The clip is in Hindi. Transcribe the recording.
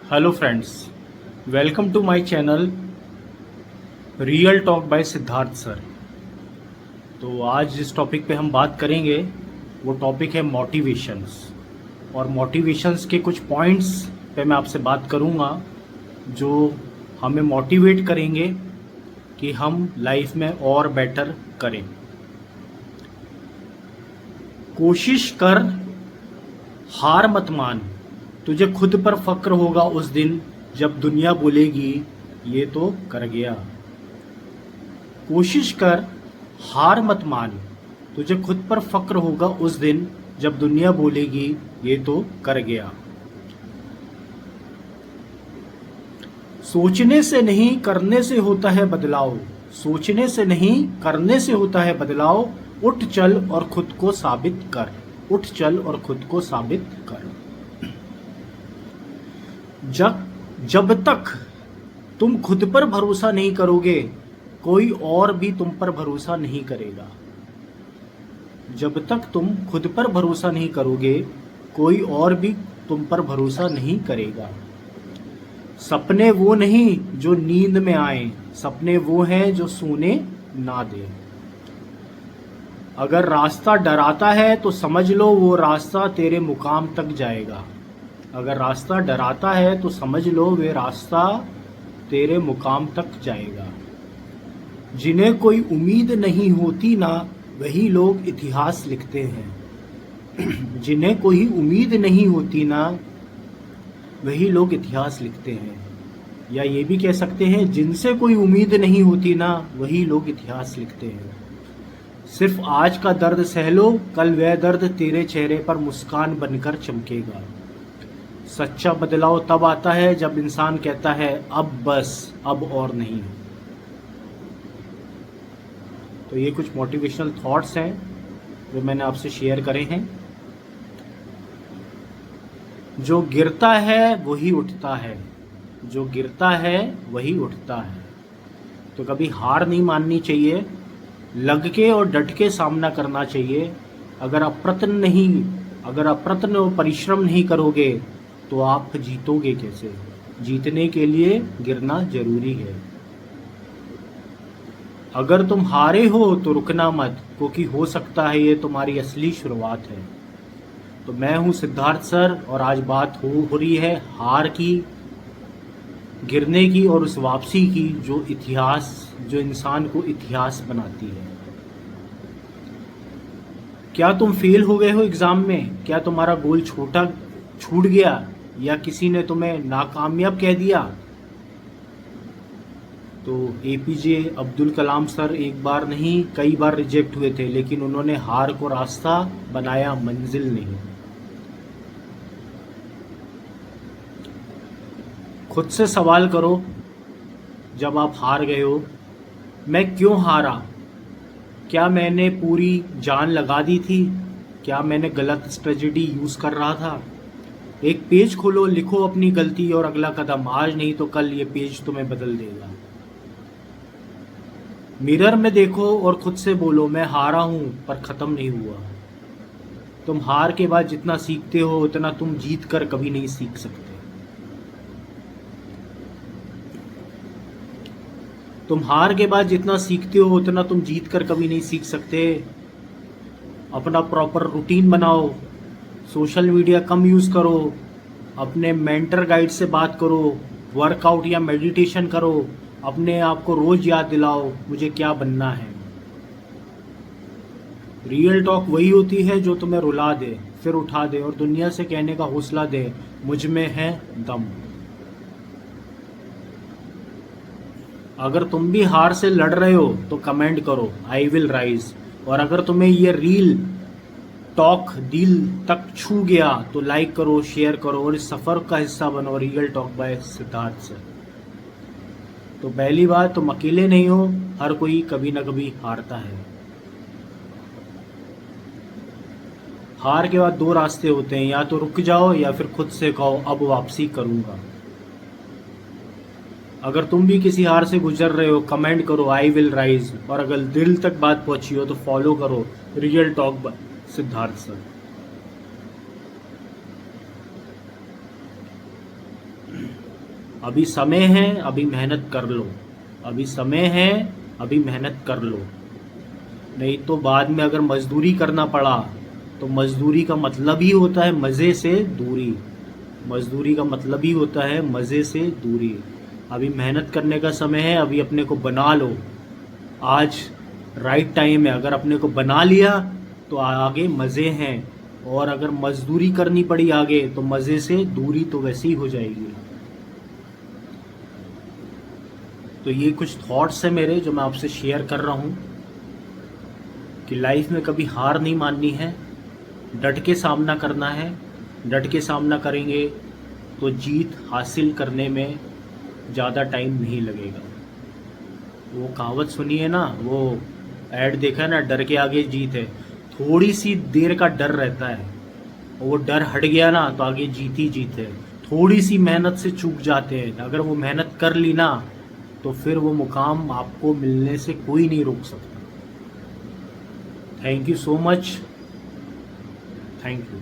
Hello friends, welcome to my channel real talk by Siddharth sir. तो आज जिस टॉपिक पे हम बात करेंगे वो टॉपिक है मोटिवेशंस। और मोटिवेशंस के कुछ पॉइंट्स पे मैं आपसे बात करूँगा जो हमें मोटिवेट करेंगे कि हम लाइफ में और बेटर करें। कोशिश कर, हार मत मान, तुझे खुद पर फक्र होगा उस दिन जब दुनिया बोलेगी ये तो कर गया। कोशिश कर, हार मत मान, तुझे खुद पर फक्र होगा उस दिन जब दुनिया बोलेगी ये तो कर गया। सोचने से नहीं करने से होता है बदलाव, सोचने से नहीं करने से होता है बदलाव। उठ चल और खुद को साबित कर, उठ चल और खुद को साबित कर। जब जब तक तुम खुद पर भरोसा नहीं करोगे कोई और भी तुम पर भरोसा नहीं करेगा। जब तक तुम खुद पर भरोसा नहीं करोगे कोई और भी तुम पर भरोसा नहीं करेगा। सपने वो नहीं जो नींद में आए, सपने वो हैं जो सोने ना दे। अगर रास्ता डराता है तो समझ लो वो रास्ता तेरे मुकाम तक जाएगा। अगर रास्ता डराता है तो समझ लो वे रास्ता तेरे मुकाम तक जाएगा। जिन्हें कोई उम्मीद नहीं होती ना वही लोग इतिहास लिखते हैं। जिन्हें कोई उम्मीद नहीं होती ना वही लोग इतिहास लिखते हैं। या ये भी कह सकते हैं जिनसे कोई उम्मीद नहीं होती ना वही लोग इतिहास लिखते हैं। सिर्फ आज का दर्द सह लो, कल वह दर्द तेरे चेहरे पर मुस्कान बनकर चमकेगा। सच्चा बदलाव तब आता है जब इंसान कहता है अब बस, अब और नहीं। तो ये कुछ मोटिवेशनल थॉट्स हैं जो मैंने आपसे शेयर करे हैं। जो गिरता है वही उठता है, जो गिरता है वही उठता है। तो कभी हार नहीं माननी चाहिए, लग के और डट के सामना करना चाहिए। अगर अप्रयत्न और परिश्रम नहीं करोगे तो आप जीतोगे कैसे? जीतने के लिए गिरना जरूरी है। अगर तुम हारे हो तो रुकना मत, क्योंकि हो सकता है ये तुम्हारी असली शुरुआत है। तो मैं हूं सिद्धार्थ सर और आज बात हो रही है हार की, गिरने की और उस वापसी की जो इंसान को इतिहास बनाती है। क्या तुम फेल हो गए हो एग्जाम में? क्या तुम्हारा गोल छोटा छूट गया या किसी ने तुम्हें नाकामयाब कह दिया? तो एपीजे अब्दुल कलाम सर एक बार नहीं कई बार रिजेक्ट हुए थे, लेकिन उन्होंने हार को रास्ता बनाया, मंजिल नहीं। खुद से सवाल करो जब आप हार गए हो, मैं क्यों हारा? क्या मैंने पूरी जान लगा दी थी? क्या मैंने गलत स्ट्रेटजी यूज कर रहा था? एक पेज खोलो, लिखो अपनी गलती और अगला कदम। आज नहीं तो कल ये पेज तुम्हें बदल देगा। मिरर में देखो और खुद से बोलो मैं हारा हूं पर खत्म नहीं हुआ। तुम हार के बाद जितना सीखते हो उतना तुम जीत कर कभी नहीं सीख सकते। तुम हार के बाद जितना सीखते हो उतना तुम जीत कर कभी नहीं सीख सकते। अपना प्रॉपर रूटीन बनाओ, सोशल मीडिया कम यूज़ करो, अपने मेंटर गाइड से बात करो, वर्कआउट या मेडिटेशन करो, अपने आप को रोज याद दिलाओ मुझे क्या बनना है। रियल टॉक वही होती है जो तुम्हें रुला दे फिर उठा दे और दुनिया से कहने का हौसला दे मुझ में है दम। अगर तुम भी हार से लड़ रहे हो तो कमेंट करो आई विल राइज। और अगर तुम्हें ये रील टॉक दिल तक छू गया तो लाइक करो, शेयर करो और इस सफ़र का हिस्सा बनो real talk by Siddharth sir. तो पहली बात, तुम अकेले नहीं हो, हर कोई कभी ना कभी हारता है। हार के बाद दो रास्ते होते हैं, या तो रुक जाओ या फिर खुद से कहो अब वापसी करूंगा। अगर तुम भी किसी हार से गुजर रहे हो कमेंट करो आई विल राइज। और अगर दिल तक बात पहुंची हो तो फॉलो करो real talk by Siddharth sir. अभी समय है, अभी मेहनत कर लो। अभी समय है, अभी मेहनत कर लो। नहीं तो बाद में अगर मजदूरी करना पड़ा तो मजदूरी का मतलब ही होता है मज़े से दूरी। मजदूरी का मतलब ही होता है मज़े से दूरी। अभी मेहनत करने का समय है, अभी अपने को बना लो। आज राइट टाइम है, अगर अपने को बना लिया तो आगे मज़े हैं। और अगर मजदूरी करनी पड़ी आगे तो मज़े से दूरी तो वैसे ही हो जाएगी। तो ये कुछ थॉट्स हैं मेरे जो मैं आपसे शेयर कर रहा हूँ कि लाइफ में कभी हार नहीं माननी है, डट के सामना करना है। डट के सामना करेंगे तो जीत हासिल करने में ज़्यादा टाइम नहीं लगेगा। वो कहावत सुनी है ना, वो ऐड देखा है ना, डर के आगे जीत है। थोड़ी सी देर का डर रहता है, और वो डर हट गया ना तो आगे जीत ही जीत है। थोड़ी सी मेहनत से चूक जाते हैं, अगर वो मेहनत कर ली ना तो फिर वो मुकाम आपको मिलने से कोई नहीं रोक सकता। Thank you so much. Thank you.